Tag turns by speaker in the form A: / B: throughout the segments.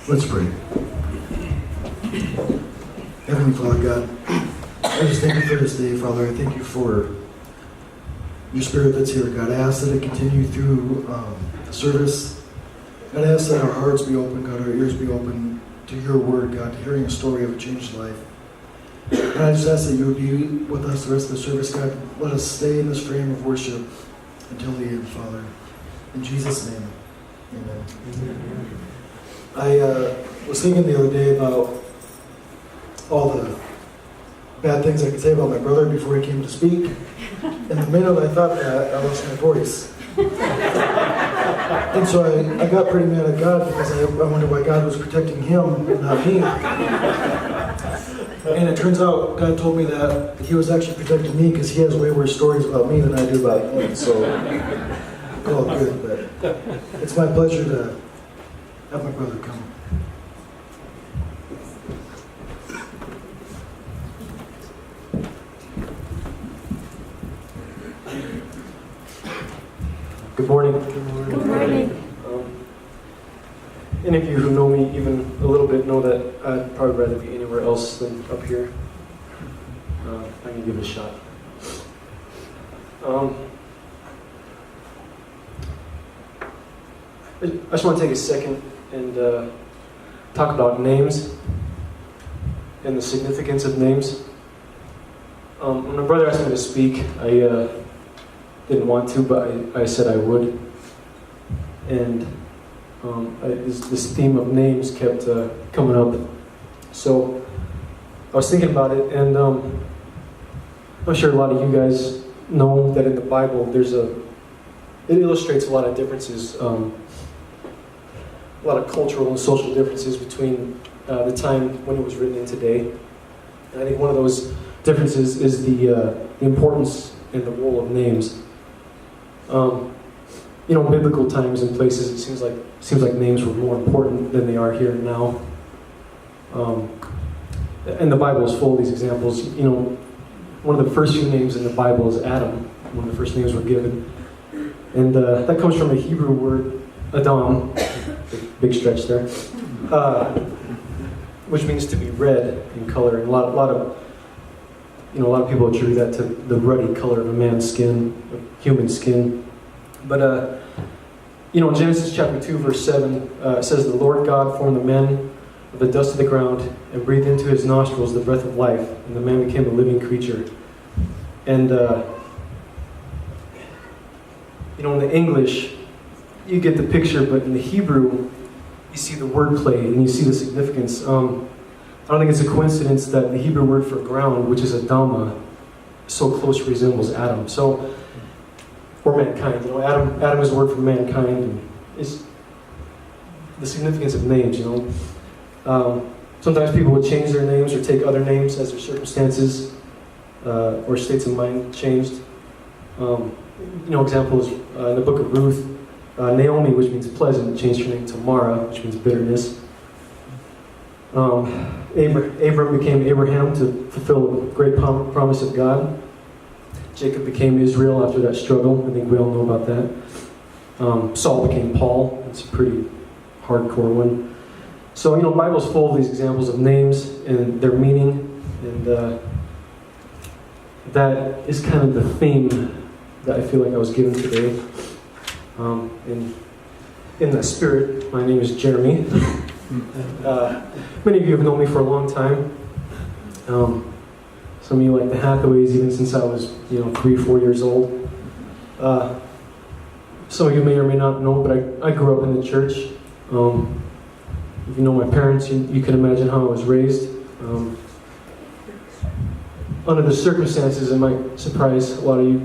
A: Let's pray. Heavenly Father God, I just thank you for this day, Father. I thank you for your Spirit that's here, God. I ask that it continue through the service. God, I ask that our hearts be open, God, our ears be open to your word, God, to hearing a story of a changed life. And I just ask that you would be with us the rest of the service, God. Let us stay in this frame of worship until the end, Father. In Jesus' name, amen. I was thinking the other day about all the bad things I could say about my brother before he came to speak. And the minute I thought that, I lost my voice. And so I got pretty mad at God because I wondered why God was protecting him and not me. And it turns out God told me that he was actually protecting me because he has way worse stories about me than I do about him. So, all good. But it's my pleasure to have my brother come.
B: Good morning.
C: Good morning.
B: Any of you who know me even a little bit know that I'd probably rather be anywhere else than up here. I'm going to give it a shot. I just want to take a second and talk about names and the significance of names. When my brother asked me to speak, I didn't want to, but I said I would. And this theme of names kept coming up. So I was thinking about it, and I'm sure a lot of you guys know that in the Bible it illustrates a lot of differences, a lot of cultural and social differences between the time when it was written and today. And I think one of those differences is the importance and the role of names. Biblical times and places, it seems like names were more important than they are here and now. And the Bible is full of these examples. One of the first few names in the Bible is Adam. One of the first names were given. And that comes from a Hebrew word, Adam, big stretch there, which means to be red in color. And a lot of people attribute that to the ruddy color of a man's skin, of human skin. But in Genesis chapter 2, verse 7, it says, "The Lord God formed the man of the dust of the ground and breathed into his nostrils the breath of life, and the man became a living creature." And in the English, you get the picture, but in the Hebrew, you see the wordplay and you see the significance. I don't think it's a coincidence that the Hebrew word for ground, which is Adama, so closely resembles Adam. Or mankind. Adam is a word for mankind, and it's the significance of names. Sometimes people would change their names or take other names as their circumstances or states of mind changed. Example is in the book of Ruth, Naomi, which means pleasant, changed her name to Mara, which means bitterness. Abram became Abraham to fulfill the great promise of God. Jacob became Israel after that struggle. I think we all know about that. Saul became Paul. It's a pretty hardcore one. So, the Bible's full of these examples of names and their meaning. And that is kind of the theme that I feel like I was given today. In that spirit, my name is Jeremy. Many of you have known me for a long time. Some of you like the Hathaways even since I was 3 or 4 years old. Some of you may or may not know, but I grew up in the church. If you know my parents, you can imagine how I was raised. Under the circumstances, it might surprise a lot of you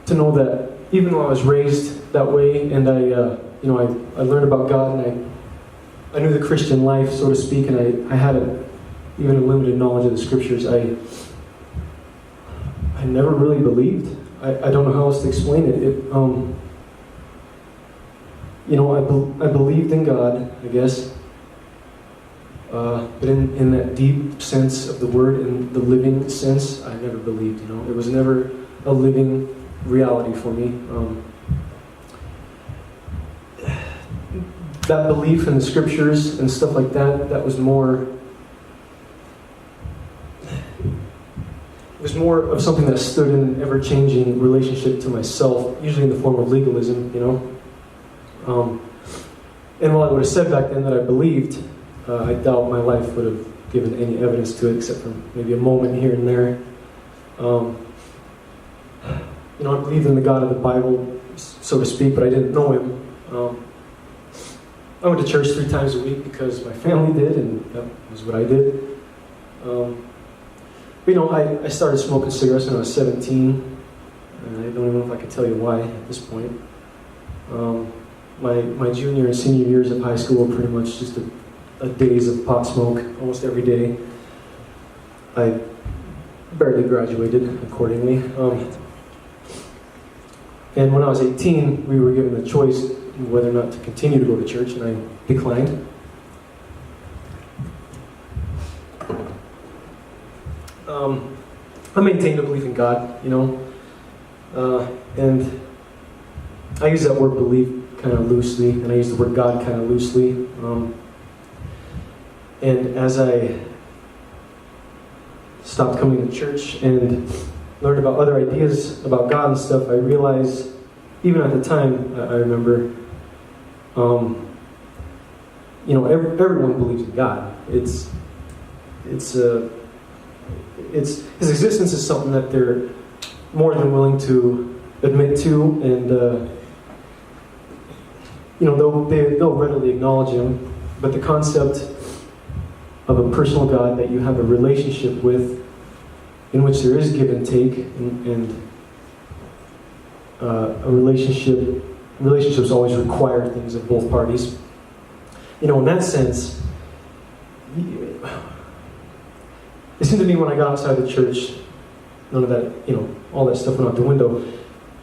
B: to know that even though I was raised that way, and I learned about God, and I knew the Christian life, so to speak, and I had even a limited knowledge of the scriptures, I never really believed. I don't know how else to explain it. I believed in God, I guess, but in that deep sense of the word, in the living sense, I never believed. It was never a living reality for me. that belief in the scriptures and stuff like that, that was more, it was more of something that stood in an ever-changing relationship to myself, usually in the form of legalism, you know. And while I would have said back then that I believed, I doubt my life would have given any evidence to it, except for maybe a moment here and there. You know, I believed in the God of the Bible, so to speak, but I didn't know Him. I went to church 3 times a week because my family did, and that was what I did. But, you know, I started smoking cigarettes when I was 17, and I don't even know if I could tell you why at this point. My junior and senior years of high school were pretty much just a days of pot smoke almost every day. I barely graduated accordingly. And when I was 18, we were given the choice whether or not to continue to go to church, and I declined. I maintained a belief in God, you know, and I use that word belief kind of loosely, and I use the word God kind of loosely. And as I stopped coming to church and learned about other ideas about God and stuff, I realized, even at the time, I remember, you know, everyone believes in God. His existence is something that they're more than willing to admit to, and you know, they'll readily acknowledge Him. But the concept of a personal God that you have a relationship with, in which there is give and take, and relationships always require things of both parties. You know, in that sense, it seemed to me when I got outside the church, none of that, you know, all that stuff went out the window.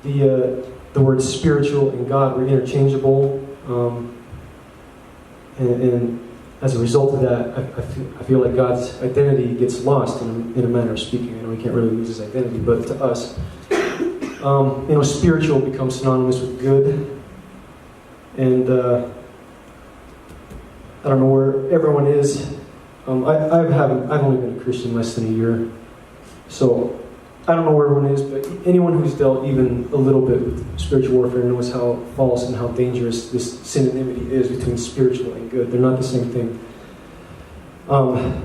B: The words spiritual and God were interchangeable, and as a result of that, I feel like God's identity gets lost in a manner of speaking. I know He can't really lose His identity, but to us, you know, spiritual becomes synonymous with good, and I don't know where everyone is. I've only been a Christian less than a year, so I don't know where everyone is, but anyone who's dealt even a little bit with spiritual warfare knows how false and how dangerous this synonymity is between spiritual and good. They're not the same thing. And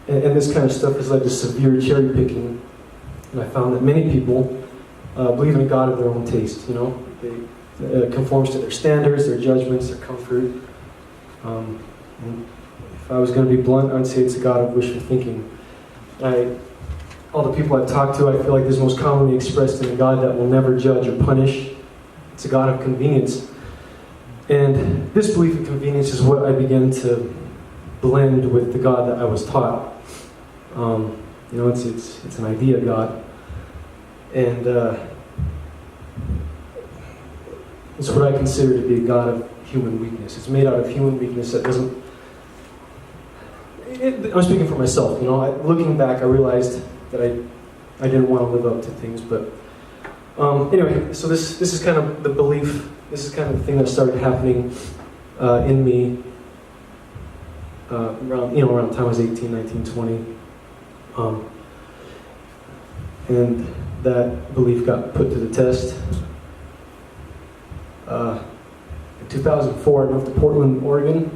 B: this kind of stuff has led to severe cherry picking, and I found that many people believe in a God of their own taste. You know, it conforms to their standards, their judgments, their comfort. And if I was going to be blunt, I'd say it's a God of wishful thinking. All the people I've talked to, I feel like this is most commonly expressed in a God that will never judge or punish. It's a God of convenience. And this belief in convenience is what I began to blend with the God that I was taught. You know, it's an idea God. And it's what I consider to be a God of human weakness. It's made out of human weakness that doesn't... I'm speaking for myself, you know. Looking back, I realized that I didn't want to live up to things, but anyway, so this is kind of the belief, this is kind of the thing that started happening in me around the time I was 18, 19, 20. And that belief got put to the test. In 2004, I moved to Portland, Oregon.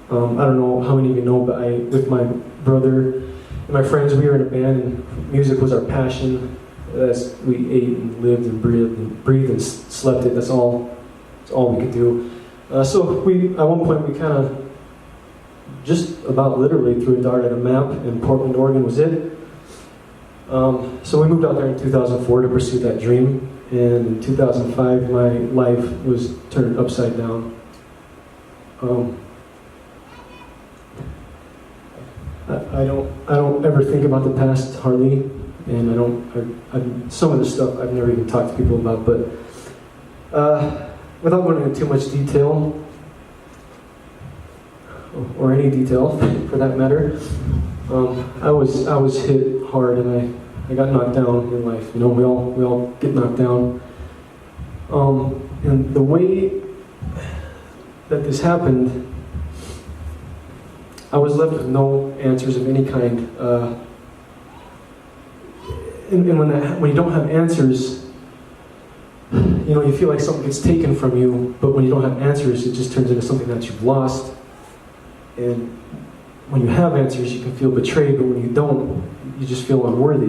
B: I don't know how many of you know, but with my brother and my friends, we were in a band, and music was our passion. As we ate and lived and breathed and slept it. That's all we could do. So at one point, we kind of just about literally threw a dart at a map, and Portland, Oregon was it. So we moved out there in 2004 to pursue that dream. And in 2005, my life was turned upside down. I don't ever think about the past hardly, and some of the stuff I've never even talked to people about. But without going into too much detail, or any detail for that matter, I was hit hard, and I got knocked down in life. You know, we all get knocked down. And the way that this happened, I was left with no answers of any kind. And when you don't have answers, you feel like something gets taken from you, but when you don't have answers, it just turns into something that you've lost. And when you have answers, you can feel betrayed, but when you don't, you just feel unworthy.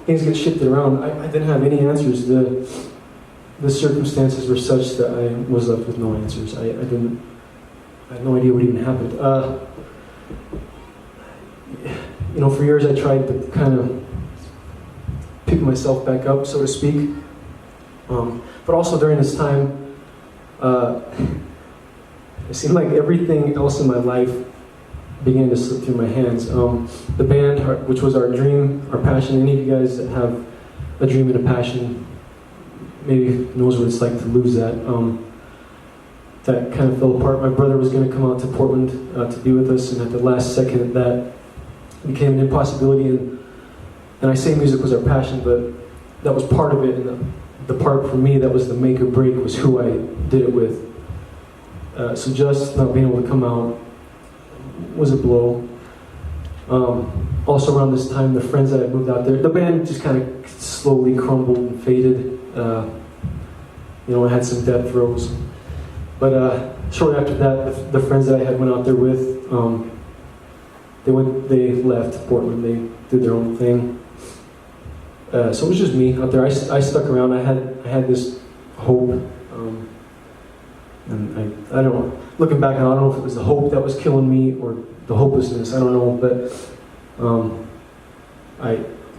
B: Things get shifted around. I didn't have any answers. The circumstances were such that I was left with no answers. I had no idea what even happened. For years I tried to kind of pick myself back up, so to speak. But also during this time, it seemed like everything else in my life began to slip through my hands. The band, which was our dream, our passion, any of you guys that have a dream and a passion maybe knows what it's like to lose that. That kind of fell apart. My brother was going to come out to Portland to be with us, and at the last second that became an impossibility. And I say music was our passion, but that was part of it, and the part for me that was the make or break was who I did it with. So just not being able to come out was a blow. Also around this time, the friends that had moved out there, the band just kind of slowly crumbled and faded. I had some death throes. But shortly after that, the friends that I had went out there with, they left Portland. They did their own thing. So it was just me out there. I stuck around. I had this hope. And I don't know. Looking back, I don't know if it was the hope that was killing me or the hopelessness. I don't know. But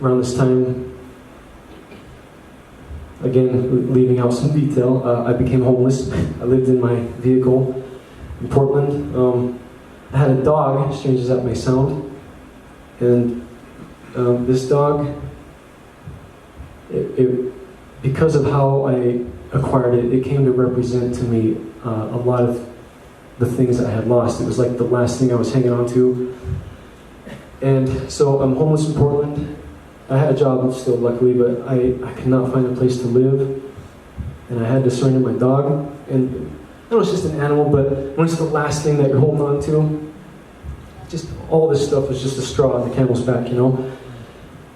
B: around this time, again, leaving out some detail, I became homeless. I lived in my vehicle in Portland. I had a dog, strange as that may sound. And this dog, because of how I acquired it, it came to represent to me a lot of the things that I had lost. It was like the last thing I was hanging on to. And so I'm homeless in Portland. I had a job still, luckily, but I could not find a place to live. And I had to surrender my dog. And I know it's just an animal, but when it's the last thing that you're holding on to, just all this stuff was just a straw on the camel's back,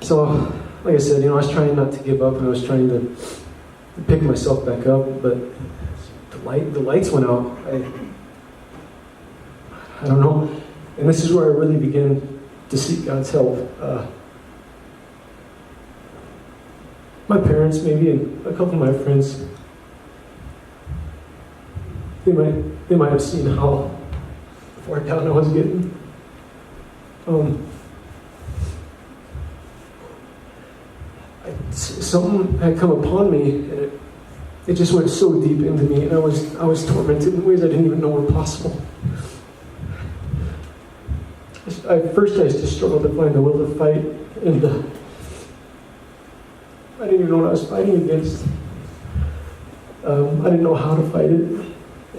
B: So, like I said, I was trying not to give up, and I was trying to pick myself back up, but the lights went out. I don't know. And this is where I really began to seek God's help. My parents, maybe, and a couple of my friends, they might have seen how far down I was getting. Something had come upon me, and it just went so deep into me, and I was tormented in ways I didn't even know were possible. First, I just struggled to find the will to fight, and I didn't even know what I was fighting against. I didn't know how to fight it,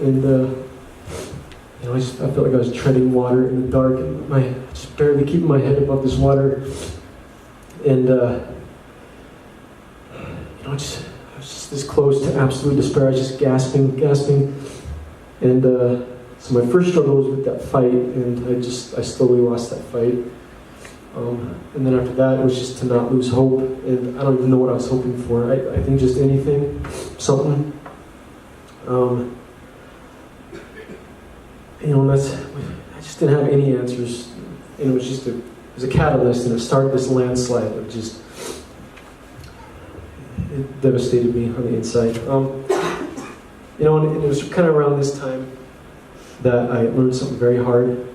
B: and I felt like I was treading water in the dark, and just barely keeping my head above this water, and I was just this close to absolute despair. I was just gasping, and so my first struggle was with that fight, and I slowly lost that fight. And then after that, it was just to not lose hope, and I don't even know what I was hoping for. I think just anything, something. I just didn't have any answers, and it was a catalyst, and it started this landslide of just, it devastated me on the inside. And it was kind of around this time that I learned something very hard.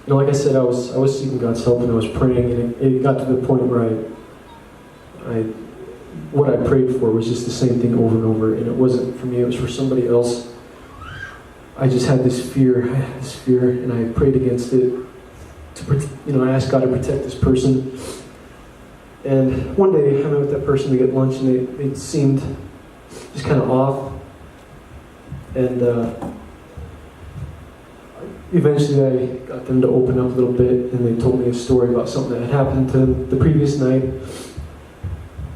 B: Like I said, I was seeking God's help, and I was praying, and it got to the point where what I prayed for was just the same thing over and over, and it wasn't for me, it was for somebody else. I just had this fear, and I prayed against it. I asked God to protect this person. And one day, I met with that person to get lunch, and they seemed just kind of off. And eventually I got them to open up a little bit, and they told me a story about something that had happened to them the previous night.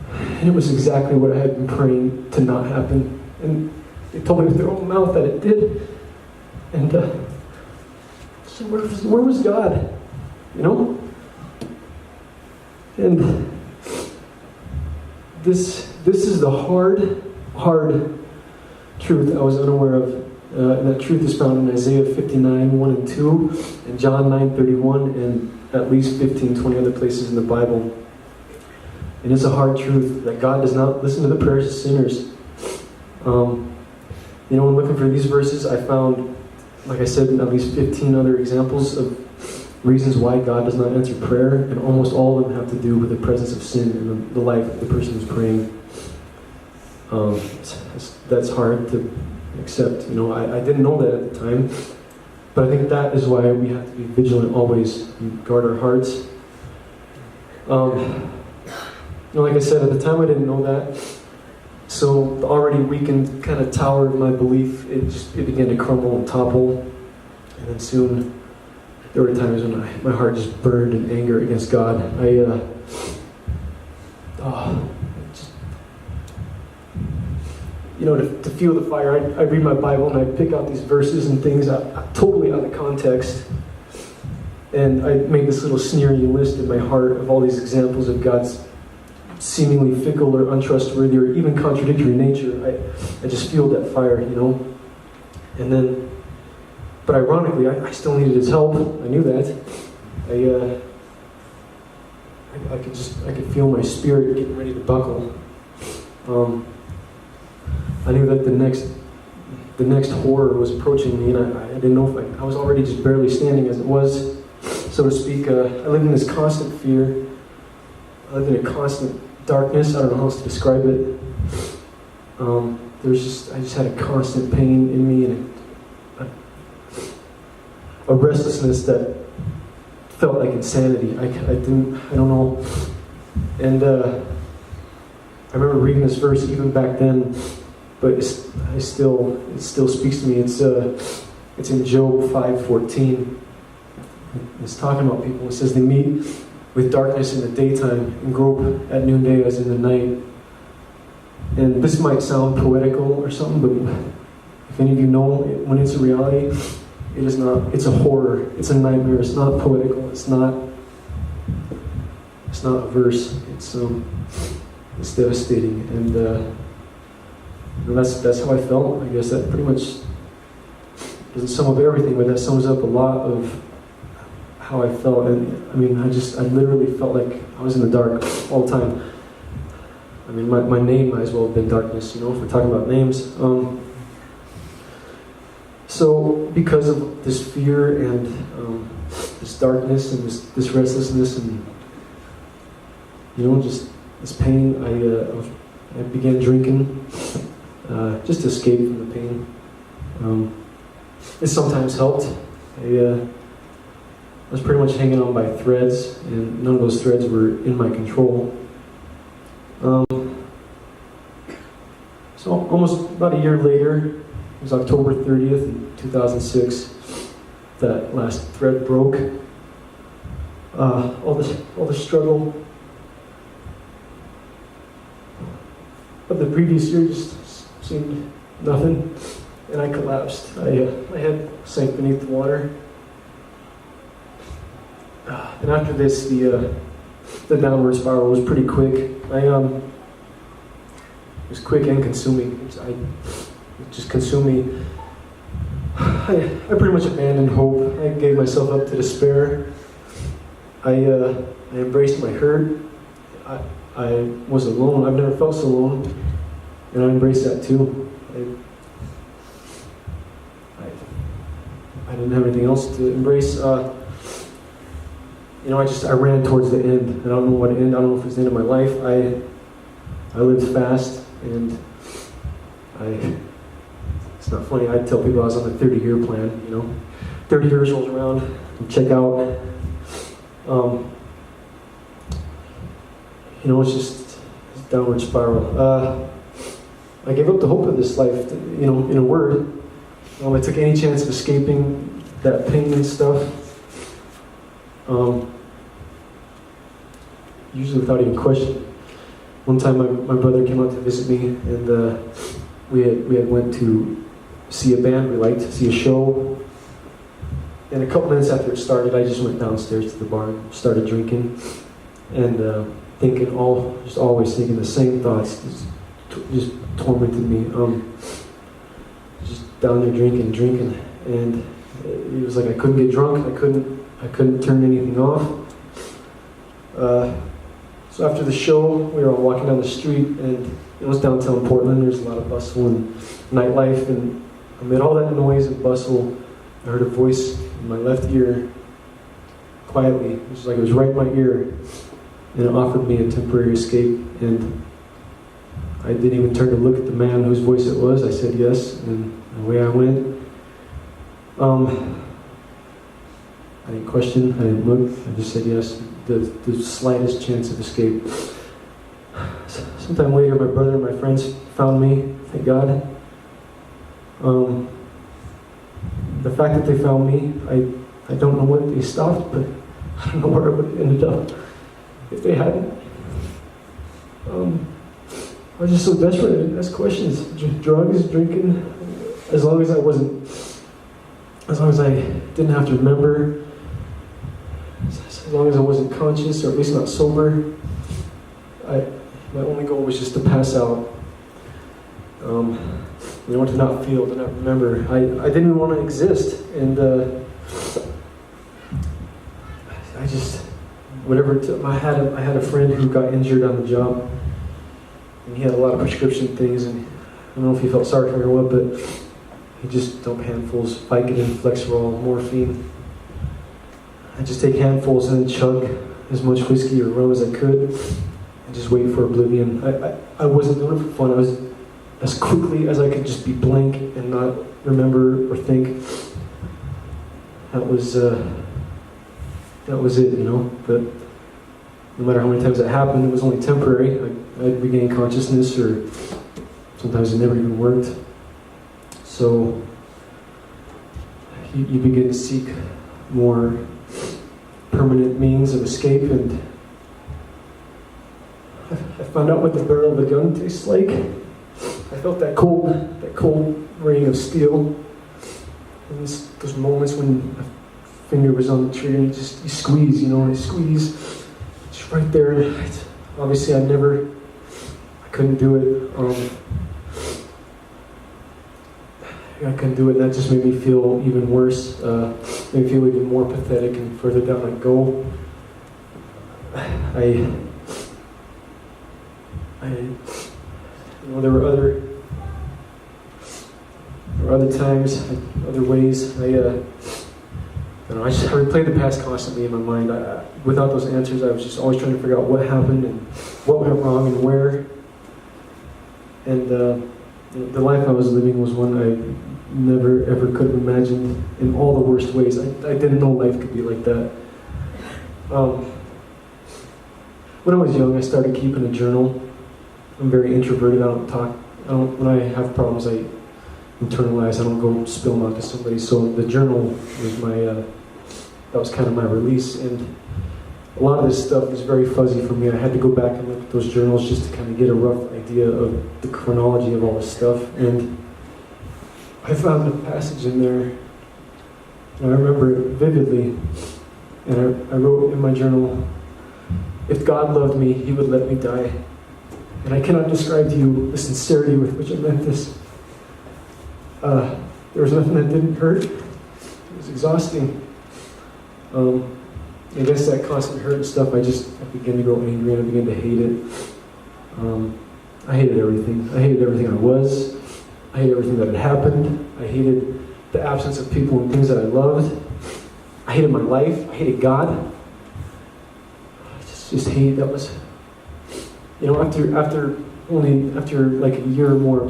B: And it was exactly what I had been praying to not happen. And They told me with their own mouth that it did. And so where was God? You know? And this is the hard truth I was unaware of. And that truth is found in Isaiah 59, 1 and 2, and John 9, 31, and at least 15, 20 other places in the Bible. And it's a hard truth that God does not listen to the prayers of sinners. You know, when looking for these verses, I found, like I said, at least 15 other examples of reasons why God does not answer prayer, and almost all of them have to do with the presence of sin in the life of the person who's praying. That's hard to accept. You know, I didn't know that at the time, but I think that is why we have to be vigilant always and guard our hearts. You know, like I said, at the time I didn't know that. So the already weakened kind of tower of my belief, it began to crumble and topple. And then soon, there were times when my heart just burned in anger against God. You know, to fuel the fire, I read my Bible and I pick out these verses and things totally out of context. And I make this little sneering list in my heart of all these examples of God's seemingly fickle or untrustworthy or even contradictory nature. I just fueled that fire, you know. And then, but ironically, I still needed His help. I knew that. I could feel my spirit getting ready to buckle. I knew that the next horror was approaching me, and I didn't know if I was already just barely standing as it was, so to speak. I lived in this constant fear. I lived in a constant darkness. I don't know how else to describe it. I just had a constant pain in me and a restlessness that felt like insanity. I don't know. And I remember reading this verse even back then, but it still speaks to me. It's in Job 5:14. It's talking about people. It says they meet with darkness in the daytime and grope at noonday as in the night. And this might sound poetical or something, but if any of you know, when it's a reality, it is not. It's a horror. It's a nightmare. It's not poetical. It's not a verse. It's devastating, and that's how I felt. I guess that pretty much doesn't sum up everything, but that sums up a lot of how I felt. And I mean, I literally felt like I was in the dark all the time. I mean, my name might as well have been darkness, you know, if we're talking about names. So because of this fear and this darkness and this restlessness and, you know, just this pain, I began drinking just to escape from the pain. It sometimes helped. I was pretty much hanging on by threads, and none of those threads were in my control. So almost about a year later, it was October 30th, 2006, that last thread broke. All the struggle of the previous year just seemed nothing, and I collapsed. My head sank beneath the water. And after this, the downward spiral was pretty quick. It was quick and consuming. It just consumed me. I pretty much abandoned hope. I gave myself up to despair. I embraced my hurt. I was alone. I've never felt so alone, and I embraced that too. I didn't have anything else to embrace. You know, I ran towards the end. I don't know what end. I don't know if it was the end of my life. I lived fast, and it's not funny. I tell people I was on the 30-year plan. You know, 30 years rolls around, and check out. You know, it's just this downward spiral. I gave up the hope of this life. You know, in a word, I took any chance of escaping that pain and stuff. Usually without even question. One time my brother came out to visit me, and we had went to see a band we liked, see a show. And a couple minutes after it started, I just went downstairs to the bar and started drinking. And always thinking the same thoughts, just tormented me. Just down there drinking. And it was like I couldn't get drunk, I couldn't turn anything off. So after the show, we were all walking down the street, and it was downtown Portland. There's a lot of bustle and nightlife, and amid all that noise and bustle, I heard a voice in my left ear, quietly. It was like it was right in my ear, and it offered me a temporary escape. And I didn't even turn to look at the man whose voice it was. I said yes, and away I went. I didn't question, I didn't look, I just said yes. The slightest chance of escape. Sometime later, my brother and my friends found me, thank God. The fact that they found me, I don't know what they stopped, but I don't know where I would have ended up if they hadn't. I was just so desperate, I didn't ask questions. Drugs, drinking, as long as I didn't have to remember, as long as I wasn't conscious, or at least not sober, my only goal was just to pass out. To not feel, to not remember. I didn't even want to exist, and I just, whatever. I had a friend who got injured on the job, and he had a lot of prescription things, and I don't know if he felt sorry for me or what, but he just dumped handfuls, Vicodin, Flexerol, morphine. I just take handfuls and then chug as much whiskey or rum as I could, and just wait for oblivion. I wasn't doing it for fun. I was as quickly as I could just be blank and not remember or think. That was it, But no matter how many times it happened, it was only temporary. I'd regain consciousness, or sometimes it never even worked. So you begin to seek more permanent means of escape, and I found out what the barrel of a gun tastes like. I felt that cold ring of steel, and those moments when a finger was on the trigger and you squeeze, and you squeeze, it's right there. Obviously, I couldn't do it. I couldn't do it, and that just made me feel even worse. Made me feel even more pathetic, and further down I go. There were other times, other ways. I replayed the past constantly in my mind. Without those answers, I was just always trying to figure out what happened and what went wrong and where. And the life I was living was one I never ever could have imagined, in all the worst ways. I didn't know life could be like that. When I was young, I started keeping a journal. I'm very introverted. I don't talk. When I have problems, I internalize. I don't go spill them out to somebody. So the journal was that was kind of my release. And a lot of this stuff is very fuzzy for me. I had to go back and look at those journals just to kind of get a rough idea of the chronology of all this stuff. And I found a passage in there, and I remember it vividly. And I wrote in my journal, "If God loved me, He would let me die. And I cannot describe to you the sincerity with which I meant this. There was nothing that didn't hurt. It was exhausting. I guess that constant hurt and stuff, I began to grow angry, and I began to hate it. I hated everything. I hated everything I was. I hated everything that had happened. I hated the absence of people and things that I loved. I hated my life. I hated God. I just hated. That was, after like a year or more, I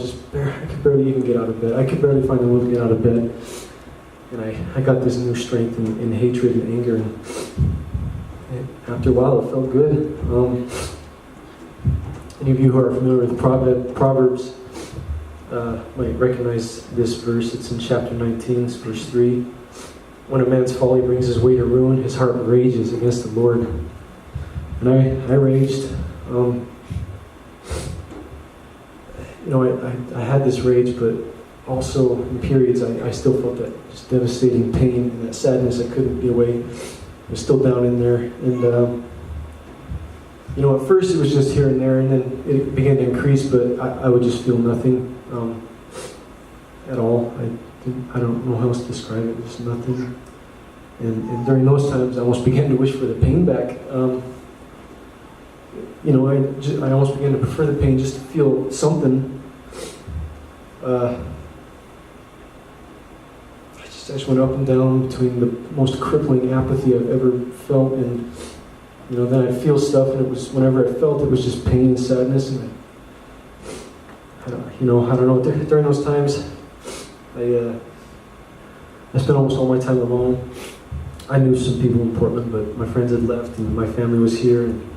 B: could barely even get out of bed. I could barely find a will to get out of bed. And I got this new strength in hatred and anger. And after a while, it felt good. Any of you who are familiar with Proverbs might recognize this verse. It's in chapter 19, it's verse 3. When a man's folly brings his way to ruin, his heart rages against the Lord. And I raged. I had this rage, but also in periods I still felt that just devastating pain and that sadness I couldn't get away. It was still down in there. And, at first it was just here and there, and then it began to increase, but I would just feel nothing at all. I don't know how else to describe it, just nothing. And during those times, I almost began to wish for the pain back. I almost began to prefer the pain just to feel something. I just went up and down between the most crippling apathy I've ever felt, and then I'd feel stuff, and it was whenever I felt it was just pain and sadness, and I don't know. During those times, I spent almost all my time alone. I knew some people in Portland, but my friends had left, and my family was here, and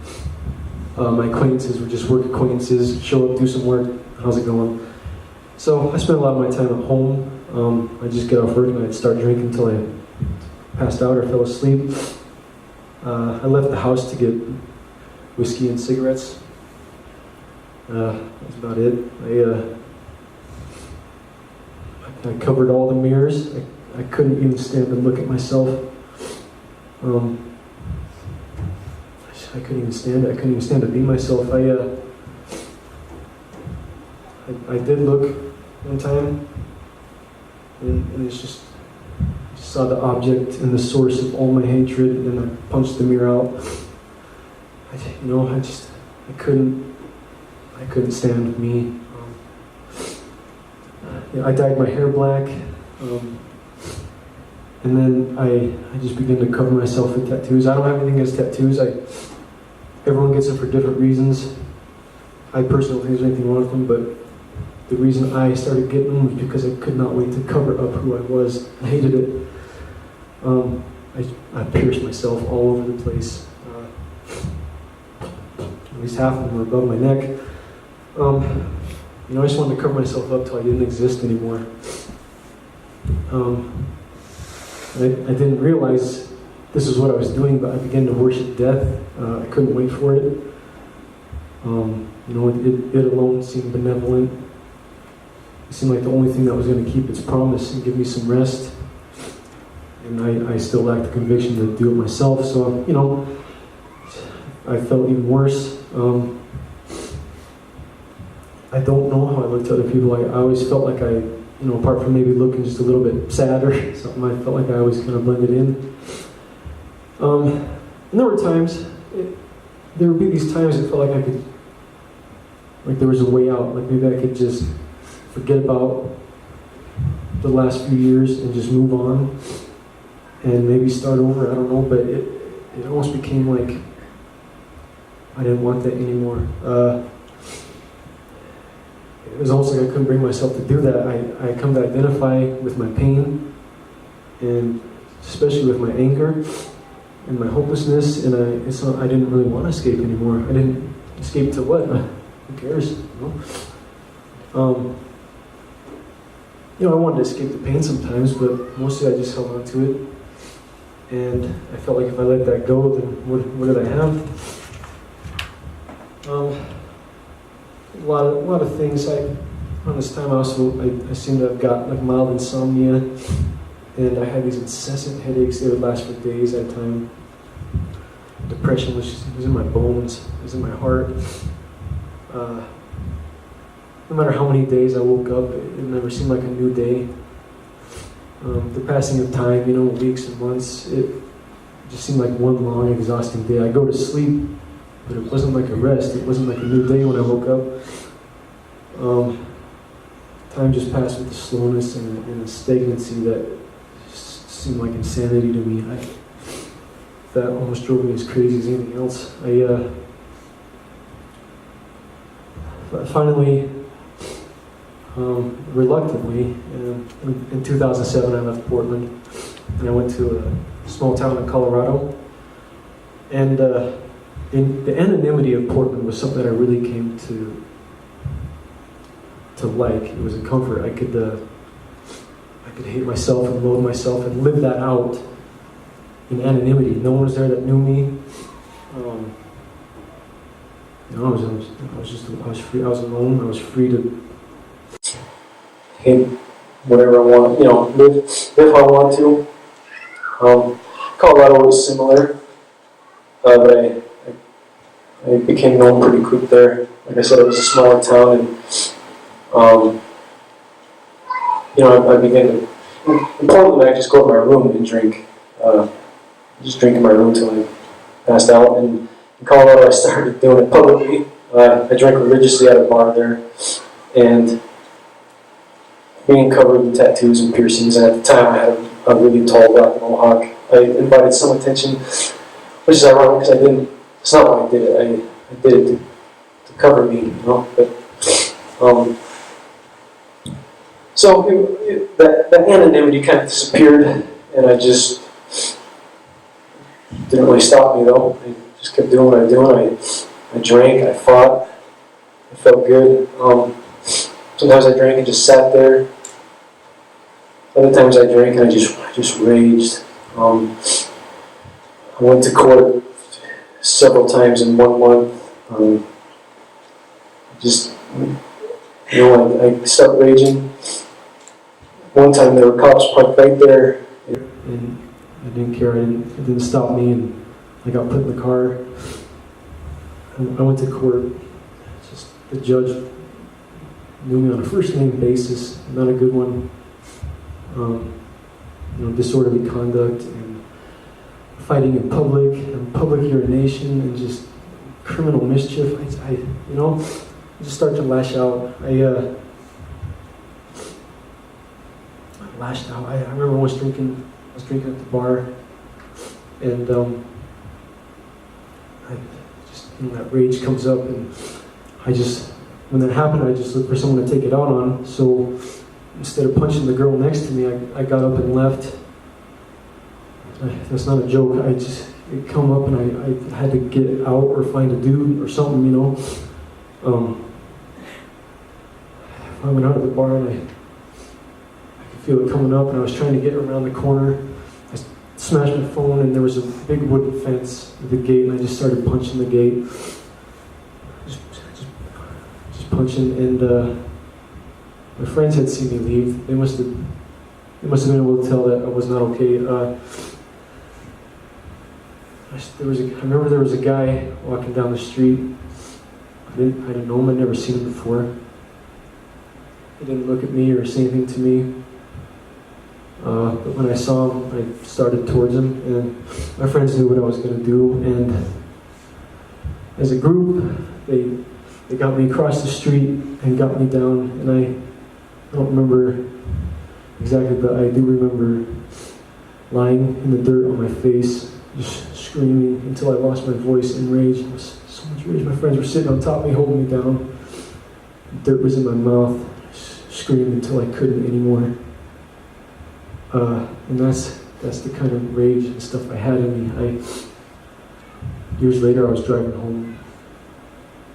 B: my acquaintances were just work acquaintances. Show up, do some work. How's it going? So I spent a lot of my time at home. I'd just get off work and I'd start drinking until I passed out or fell asleep. I left the house to get whiskey and cigarettes. That's about it. I covered all the mirrors. I couldn't even stand to look at myself. I couldn't even stand it. I couldn't even stand to be myself. I did look one time, and it's just I saw the object and the source of all my hatred, and then I punched the mirror out. I couldn't stand me. I dyed my hair black, and then I just began to cover myself with tattoos. I don't have anything against tattoos. Everyone gets them for different reasons. I personally don't think there's anything wrong with them, but the reason I started getting them was because I could not wait to cover up who I was. I hated it. I pierced myself all over the place. At least half of them were above my neck. I just wanted to cover myself up till I didn't exist anymore. I didn't realize this is what I was doing, but I began to worship death. I couldn't wait for it. It alone seemed benevolent. It seemed like the only thing that was going to keep its promise and give me some rest. And I still lacked the conviction to do it myself, so, I felt even worse. I don't know how I looked to other people. I always felt like apart from maybe looking just a little bit sad or something, I felt like I always kind of blended in. And there were times, there would be these times it felt like there was a way out, like maybe I could just forget about the last few years and just move on and maybe start over, I don't know, but it almost became like I didn't want that anymore. It was almost like I couldn't bring myself to do that. I come to identify with my pain, and especially with my anger and my hopelessness, and I didn't really want to escape anymore. I didn't escape to what? Who cares? I wanted to escape the pain sometimes, but mostly I just held on to it. And I felt like if I let that go, then what did I have? A lot of things. On this time I seemed to have got like mild insomnia, and I had these incessant headaches. They would last for days at a time. Depression was in my bones, it was in my heart. No matter how many days I woke up, it never seemed like a new day. The passing of time, weeks and months, it just seemed like one long, exhausting day. I go to sleep, but it wasn't like a rest. It wasn't like a new day when I woke up. Time just passed with a slowness and a stagnancy that just seemed like insanity to me. That almost drove me as crazy as anything else. Finally, reluctantly, in 2007 I left Portland, and I went to a small town in Colorado. And the anonymity of Portland was something that I really came to like. It was a comfort. I could hate myself and loathe myself and live that out in anonymity. No one was there that knew me. I was free. I was alone. I was free to hate whatever I want, live how I want to. Colorado was similar, but I became known pretty quick there. Like I said, it was a smaller town, and I began to. In Portland, I just go to my room and drink. Just drink in my room until I passed out. And in Colorado, I started doing it publicly. I drank religiously at a bar there, and being covered in tattoos and piercings. And at the time, I had a really tall black mohawk. I invited some attention, which is ironic because I didn't. It's not why I did it. I did it to cover me, But so that anonymity kind of disappeared, and I just didn't really stop me though. I just kept doing what I was doing. I drank. I fought. I felt good. Sometimes I drank and just sat there. Other times I drank and I just raged. I went to court several times in 1 month. I started raging. One time there were cops parked right there, and I didn't care. It didn't stop me, and I got put in the car. I went to court. Just the judge knew me on a first name basis, not a good one. Disorderly conduct and fighting in public and public urination and just criminal mischief. I just start to lash out. I lashed out. I remember I was drinking at the bar, and that rage comes up, and when that happened, I just looked for someone to take it out on. So instead of punching the girl next to me, I got up and left. That's not a joke. It come up, and I had to get out or find a dude or something, I went out of the bar, and I could feel it coming up, and I was trying to get around the corner. I smashed my phone, and there was a big wooden fence at the gate, and I just started punching the gate. Just punching, and my friends had seen me leave. They must have been able to tell that I was not okay. I remember there was a guy walking down the street. I didn't know him. I'd never seen him before. He didn't look at me or say anything to me. But when I saw him, I started towards him, and my friends knew what I was going to do. And as a group, they got me across the street and got me down. And I don't remember exactly, but I do remember lying in the dirt on my face, just screaming until I lost my voice in rage. It was so much rage. My friends were sitting on top of me, holding me down. Dirt was in my mouth. Screamed until I couldn't anymore. And that's the kind of rage and stuff I had in me. Years later, I was driving home.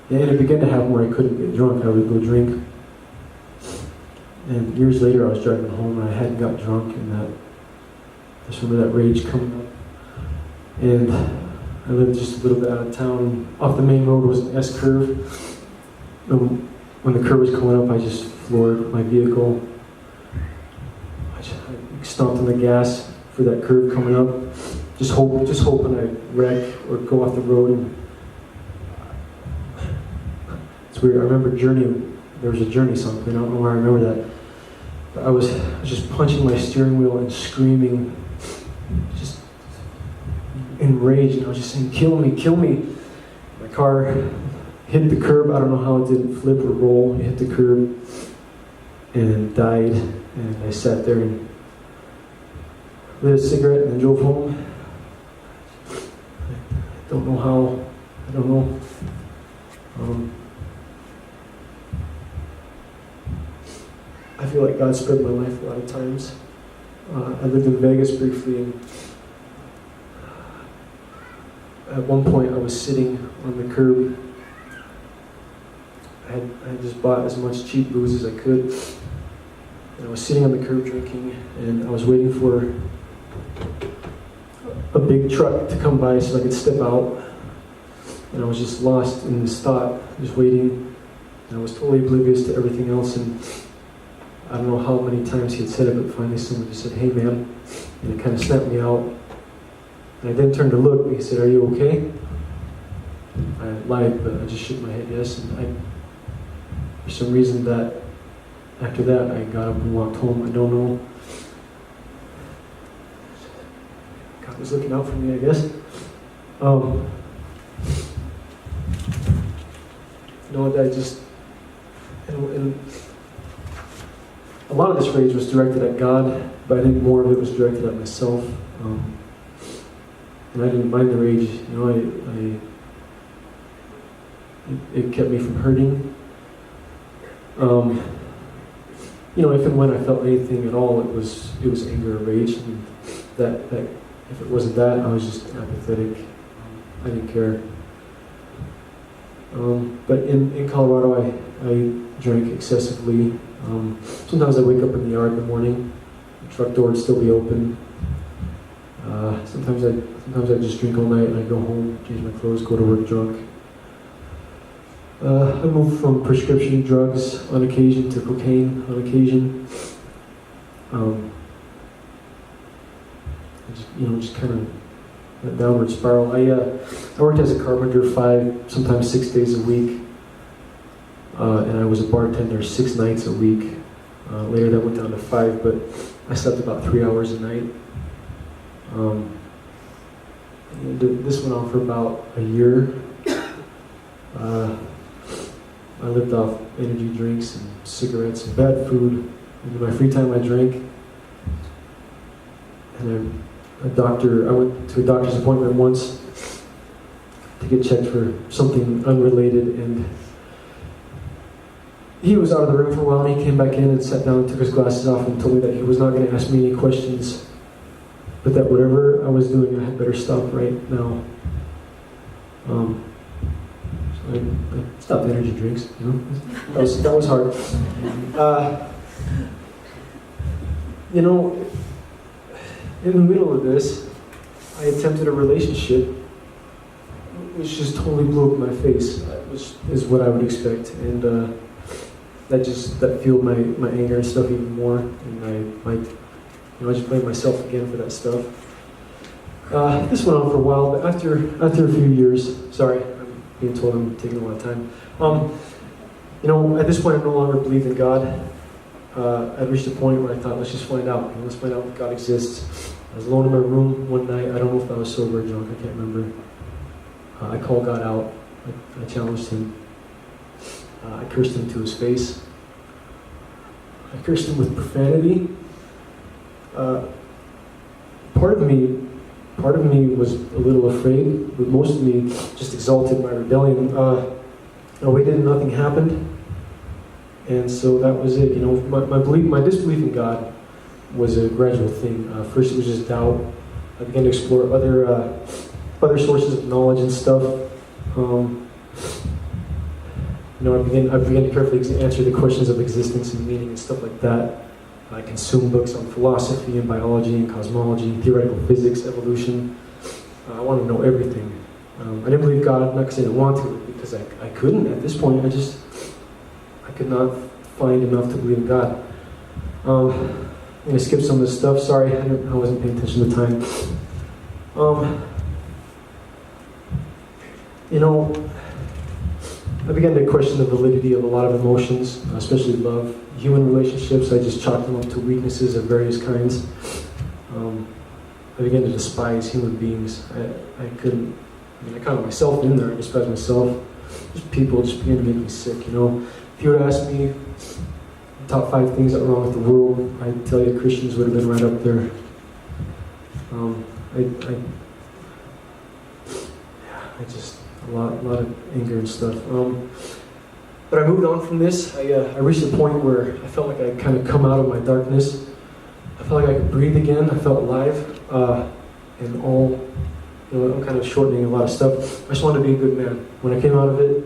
B: And it began to happen where I couldn't get drunk. I would go drink. And years later, I was driving home, and I hadn't got drunk, and I just remember that rage coming up. And I lived just a little bit out of town. Off the main road was an S-curve. When the curve was coming up, I just floored my vehicle. I stomped on the gas for that curve coming up, just hoping I'd wreck or go off the road. And it's weird. I remember Journey. There was a Journey song playing. I don't know why I remember that. But I was just punching my steering wheel and screaming, just enraged. And I was just saying, "Kill me, kill me!" My car hit the curb. I don't know how it didn't flip or roll. It hit the curb and died. And I sat there and lit a cigarette and then drove home. I don't know how. I don't know. I feel like God spared my life a lot of times. I lived in Vegas briefly, and at one point I was sitting on the curb. I had just bought as much cheap booze as I could. And I was sitting on the curb drinking, and I was waiting for a big truck to come by so I could step out. And I was just lost in this thought, just waiting. And I was totally oblivious to everything else. And I don't know how many times he had said it, but finally someone just said, "Hey man," and it kind of snapped me out. And I then turned to look, and he said, "Are you okay?" I lied, but I just shook my head yes, and for some reason after that, I got up and walked home. I don't know. God was looking out for me, I guess. And a lot of this rage was directed at God, but I think more of it was directed at myself. And I didn't mind the rage. It kept me from hurting. If and when I felt anything at all, it was anger or rage. And that if it wasn't that, I was just apathetic. I didn't care. But in Colorado, I drank excessively. Sometimes I wake up in the yard in the morning, the truck door would still be open. Sometimes I just drink all night and I go home, change my clothes, go to work drunk. I moved from prescription drugs on occasion to cocaine on occasion. Just kind of a downward spiral. I worked as a carpenter 5, sometimes 6 days a week, and I was a bartender 6 nights a week. Later that went down to 5, but I slept about 3 hours a night. This went on for about a year. I lived off energy drinks and cigarettes and bad food. And in my free time I drank. And I went to a doctor's appointment once to get checked for something unrelated, and he was out of the room for a while, and he came back in and sat down and took his glasses off and told me that he was not going to ask me any questions, but that whatever I was doing, I had better stop right now. So I stopped energy drinks, That was hard. In the middle of this, I attempted a relationship, which just totally blew up my face, which is what I would expect, and that fueled my anger and stuff even more, and I just blamed myself again for that stuff. This went on for a while, but after a few years, sorry, I'm being told I'm taking a lot of time. At this point, I no longer believed in God. I'd reached a point where I thought, let's just find out. Let's find out if God exists. I was alone in my room one night. I don't know if I was sober or drunk. I can't remember. I called God out. I challenged him. I cursed him to his face. I cursed him with profanity. Part of me was a little afraid, but most of me just exalted my rebellion. I waited and nothing happened. And so that was it. My disbelief in God was a gradual thing. First it was just doubt. I began to explore other sources of knowledge and stuff. I began to carefully answer the questions of existence and meaning and stuff like that. I consumed books on philosophy and biology and cosmology, theoretical physics, evolution. I wanted to know everything. I didn't believe God, not because I didn't want to, but because I couldn't at this point. I could not find enough to believe in God. I'm going to skip some of this stuff. Sorry, I wasn't paying attention to time. I began to question the validity of a lot of emotions, especially love. Human relationships, I just chalked them up to weaknesses of various kinds. I began to despise human beings. I counted myself in there. I despised myself. Just people just began to make me sick, If you were to ask me the top 5 things that were wrong with the world, I'd tell you Christians would have been right up there. A lot of anger and stuff. But I moved on from this. I reached a point where I felt like I'd kind of come out of my darkness. I felt like I could breathe again. I felt alive. I'm kind of shortening a lot of stuff. I just wanted to be a good man. When I came out of it,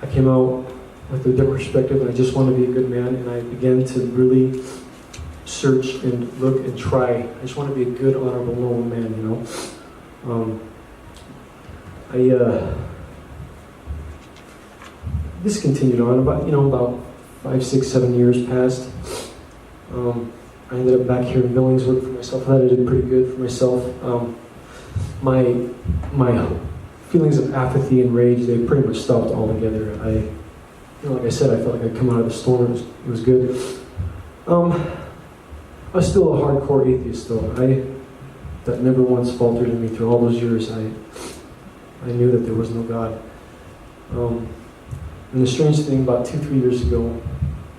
B: I came out with a different perspective, and I just wanted to be a good man, and I began to really search and look and try. I just want to be a good, honorable, noble man, This continued on about 5, 6, 7 years passed. I ended up back here in Billings working for myself. I thought I did pretty good for myself. My feelings of apathy and rage, they pretty much stopped altogether. Like I said, I felt like I'd come out of the storm. It was good. I was still a hardcore atheist, though. That never once faltered in me through all those years. I knew that there was no God. And the strange thing, about 2-3 years ago,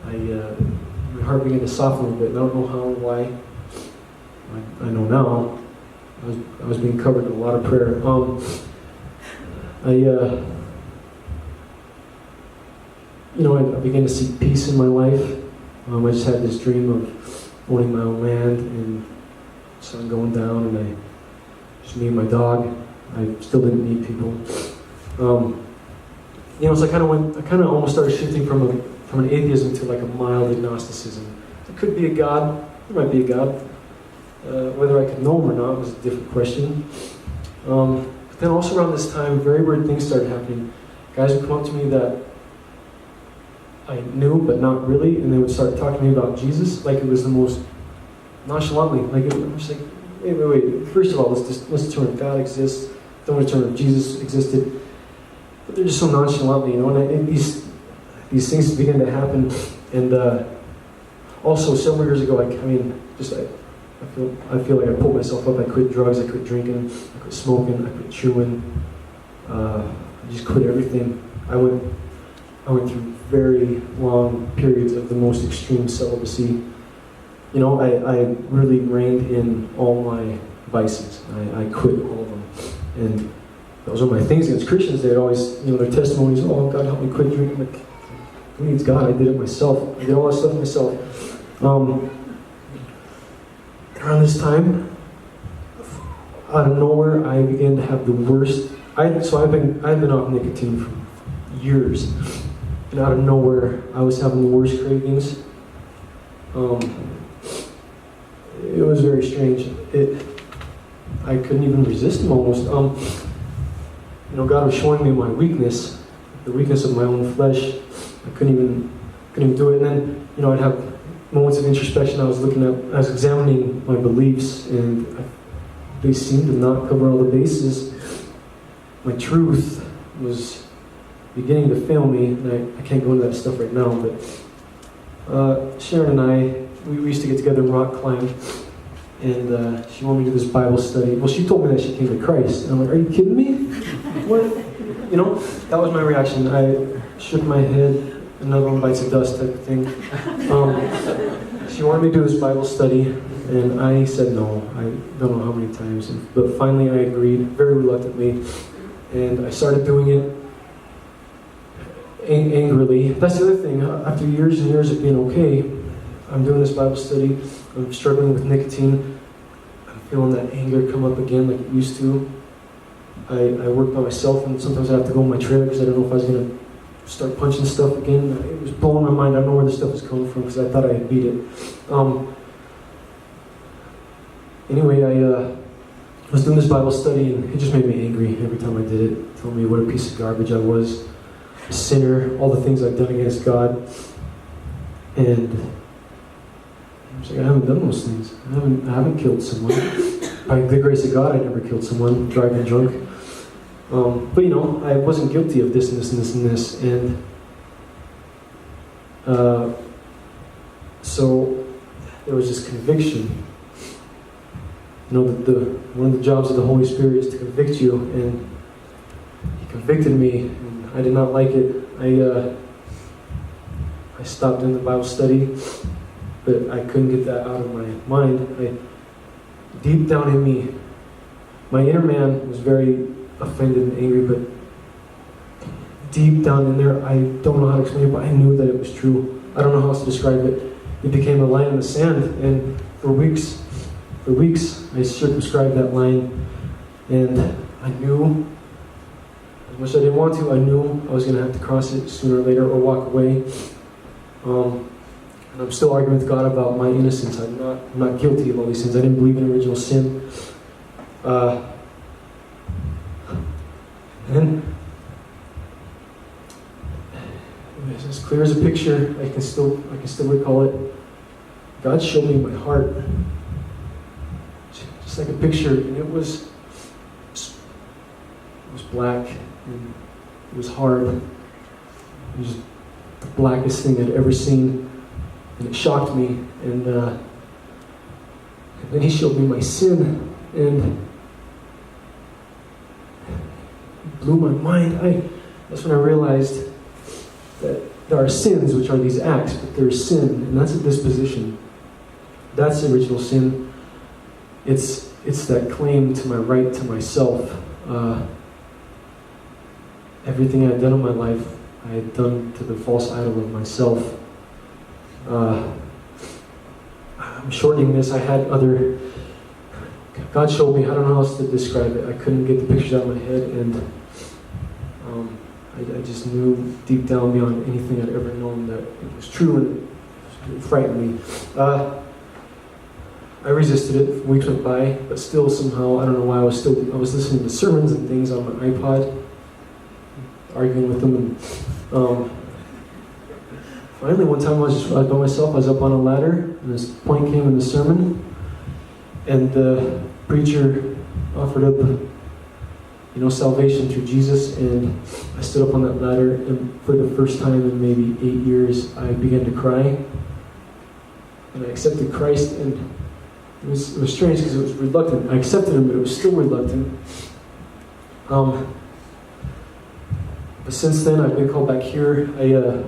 B: my heart began to soften a little bit. And I don't know how and why. I know now. I was being covered in a lot of prayer. I began to seek peace in my life. I just had this dream of owning my own land and sun going down, and just me and my dog. I still didn't need people. So I kind of almost started shifting from an atheism to like a mild agnosticism. There could be a God. There might be a God. Whether I could know him or not was a different question. But then also around this time, very weird things started happening. Guys would come up to me that I knew, but not really, and they would start talking to me about Jesus like it was the most nonchalantly. I'm just like, wait. First of all, let's determine if God exists. Don't determine if Jesus existed. But they're just so nonchalantly, and these things began to happen. And also, several years ago, I feel like I pulled myself up. I quit drugs, I quit drinking, I quit smoking, I quit chewing. I just quit everything. I went through very long periods of the most extreme celibacy. I really reined in all my vices. I quit all of them. And those were my things against Christians. They'd always, their testimonies, oh, God help me quit drinking. I'm like, who needs God? I did it myself. I did all that stuff myself. Around this time, out of nowhere, I began to have the worst. I've been off nicotine for years, and out of nowhere, I was having the worst cravings. It was very strange. I couldn't even resist them almost. God was showing me my weakness, the weakness of my own flesh. I couldn't even do it. And then, I'd have moments of introspection. I was examining my beliefs, and they seemed to not cover all the bases. My truth was beginning to fail me, and I can't go into that stuff right now, but Sharon and I, we used to get together and rock climb, and she wanted me to do this Bible study. Well, she told me that she came to Christ, and I'm like, are you kidding me? What? That was my reaction. I shook my head, another one bites the dust type of thing. She wanted me to do this Bible study, and I said no. I don't know how many times, but finally I agreed, very reluctantly, and I started doing it angrily. That's the other thing. After years and years of being okay, I'm doing this Bible study. I'm struggling with nicotine. I'm feeling that anger come up again like it used to. I work by myself, and sometimes I have to go in my trailer because I don't know if I was going to start punching stuff again. It was blowing my mind. I don't know where this stuff was coming from because I thought I had beat it. Anyway, I was doing this Bible study, and it just made me angry every time I did it. Told me what a piece of garbage I was, a sinner, all the things I've done against God. And I was like, I haven't done those things. I haven't killed someone. By the grace of God, I never killed someone driving drunk. But I wasn't guilty of this and this and this and this, and so there was this conviction. One of the jobs of the Holy Spirit is to convict you, and He convicted me, and I did not like it. I stopped doing the Bible study, but I couldn't get that out of my mind. Deep down in me, my inner man was very offended and angry, but deep down in there, I don't know how to explain it, but I knew that it was true. I don't know how else to describe it. It became a line in the sand, and for weeks, I circumscribed that line, and I knew, as much as I didn't want to, I knew I was going to have to cross it sooner or later or walk away. And I'm still arguing with God about my innocence. I'm not guilty of all these sins. I didn't believe in original sin. And it's as clear as a picture. I can still recall it. God showed me my heart. Just like a picture, and it was black, and it was hard. It was the blackest thing I'd ever seen, and it shocked me. And then he showed me my sin, and it blew my mind. That's when I realized that there are sins, which are these acts, but there's sin, and that's a disposition. That's the original sin. It's that claim to my right to myself. Everything I had done in my life, I had done to the false idol of myself. I'm shortening this. I had other... God showed me, I don't know how else to describe it. I couldn't get the pictures out of my head, and I just knew deep down beyond anything I'd ever known that it was true, and it frightened me. I resisted it. Weeks went by, but still somehow, I don't know why, I was listening to sermons and things on my iPod, arguing with them, and finally one time I was by myself. I was up on a ladder, and this point came in the sermon, and the preacher offered up salvation through Jesus, and I stood up on that ladder, and for the first time in maybe 8 years, I began to cry, and I accepted Christ, and it was strange because it was reluctant. I accepted him, but it was still reluctant. But since then, I've been called back here. I'm going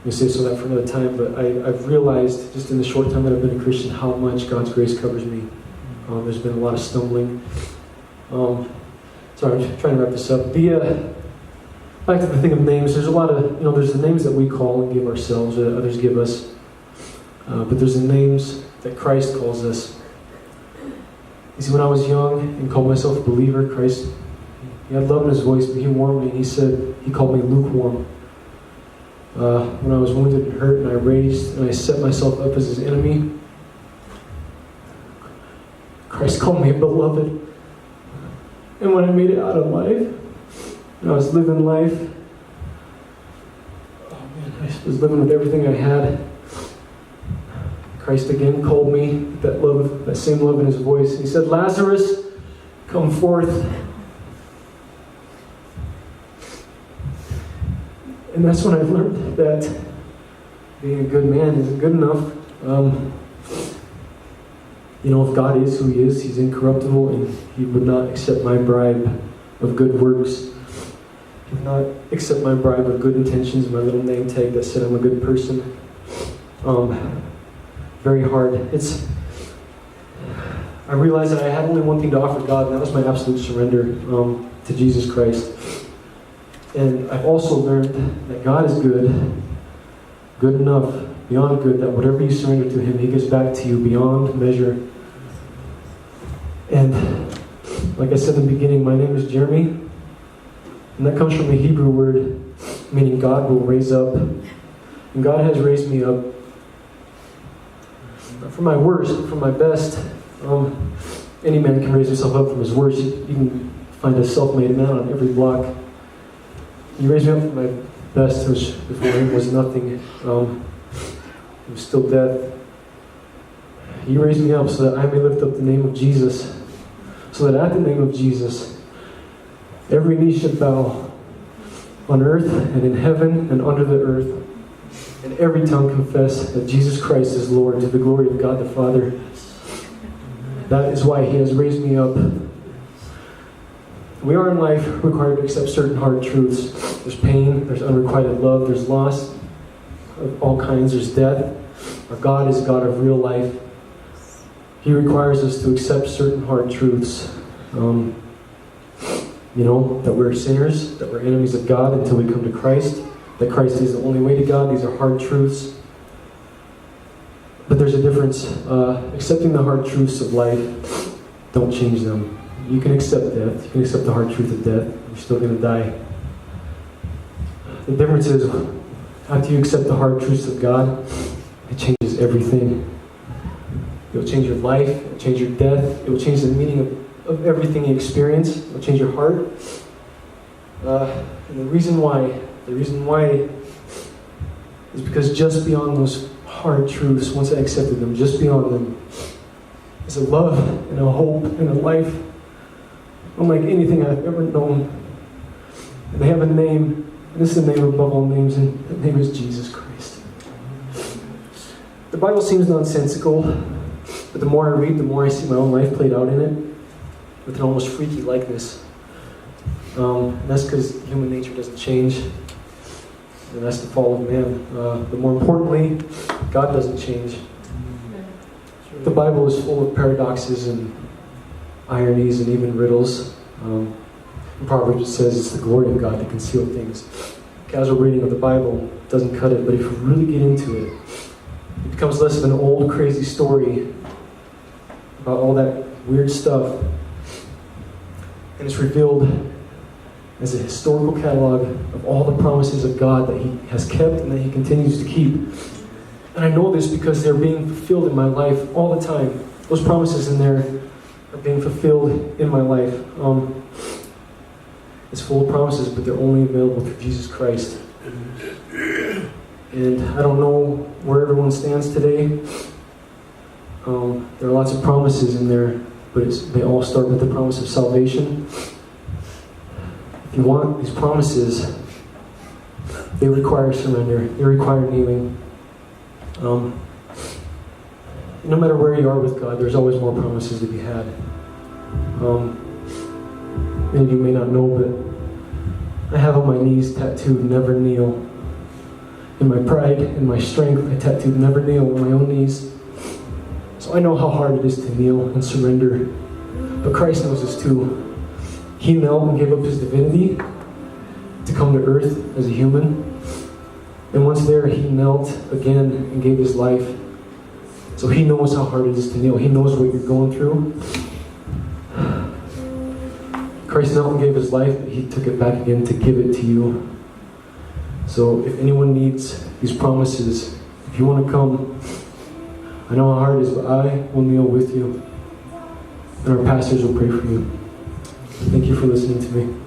B: to say so that for another time, but I've realized just in the short time that I've been a Christian how much God's grace covers me. There's been a lot of stumbling. Sorry, I'm trying to wrap this up. Back to the thing of names, there's a lot of, there's the names that we call and give ourselves, that others give us. But there's the names that Christ calls us. You see, when I was young and called myself a believer, Christ, he had love in his voice, but he warned me, and he called me lukewarm. When I was wounded and hurt and I raged and I set myself up as his enemy, Christ called me beloved. And when I made it out of life, and I was living life, I was living with everything I had, Christ again called me with that love, that same love in his voice. He said, "Lazarus, come forth." And that's when I learned that being a good man isn't good enough. If God is who he is, he's incorruptible, and he would not accept my bribe of good works. He would not accept my bribe of good intentions, my little name tag that said I'm a good person. Very hard. I realized that I had only one thing to offer God, and that was my absolute surrender to Jesus Christ. And I've also learned that God is good enough, beyond good, that whatever you surrender to him, he gives back to you beyond measure. And like I said in the beginning, my name is Jeremy, and that comes from a Hebrew word meaning God will raise up. And God has raised me up, not from my worst, but from my best. Any man can raise himself up from his worst. You can find a self-made man on every block. He raised me up from my best, which before him was nothing. It was still death. He raised me up so that I may lift up the name of Jesus. So that at the name of Jesus, every knee should bow on earth and in heaven and under the earth. And every tongue confess that Jesus Christ is Lord, to the glory of God the Father. That is why he has raised me up. We are in life required to accept certain hard truths. There's pain, there's unrequited love, there's loss of all kinds, there's death. Our God is a God of real life. He requires us to accept certain hard truths. That we're sinners, that we're enemies of God until we come to Christ, that Christ is the only way to God. These are hard truths. But there's a difference. Accepting the hard truths of life don't change them. You can accept death. You can accept the hard truth of death. You're still going to die. The difference is, after you accept the hard truths of God, it changes everything. It will change your life. It will change your death. It will change the meaning of everything you experience. It will change your heart. And the reason why is because just beyond those hard truths once I accepted them, just beyond them, is a love and a hope and a life unlike anything I've ever known. And they have a name, and this is the name above all names, and that name is Jesus Christ. The Bible seems nonsensical, but the more I read, the more I see my own life played out in it, with an almost freaky likeness. And that's because human nature doesn't change, and that's the fall of man. But more importantly, God doesn't change. The Bible is full of paradoxes and ironies and even riddles. In Proverbs it says it's the glory of God to conceal things. Casual reading of the Bible doesn't cut it, but if you really get into it, it becomes less of an old crazy story about all that weird stuff, and it's revealed as a historical catalog of all the promises of God that He has kept and that He continues to keep. And I know this because they're being fulfilled in my life all the time. Those promises in there are being fulfilled in my life. It's full of promises, but they're only available through Jesus Christ. And I don't know where everyone stands today. There are lots of promises in there, but they all start with the promise of salvation. If you want these promises, they require surrender. They require kneeling. No matter where you are with God, there's always more promises to be had. Many of you may not know, but I have on my knees tattooed, never kneel. In my pride and my strength, I tattooed, never kneel on my own knees. So I know how hard it is to kneel and surrender. But Christ knows this too. He knelt and gave up His divinity to come to earth as a human. And once there, He knelt again and gave His life. So He knows how hard it is to kneel. He knows what you're going through. Christ knelt and gave His life, but He took it back again to give it to you. So if anyone needs these promises, if you want to come, I know how hard it is, but I will kneel with you. And our pastors will pray for you. Thank you for listening to me.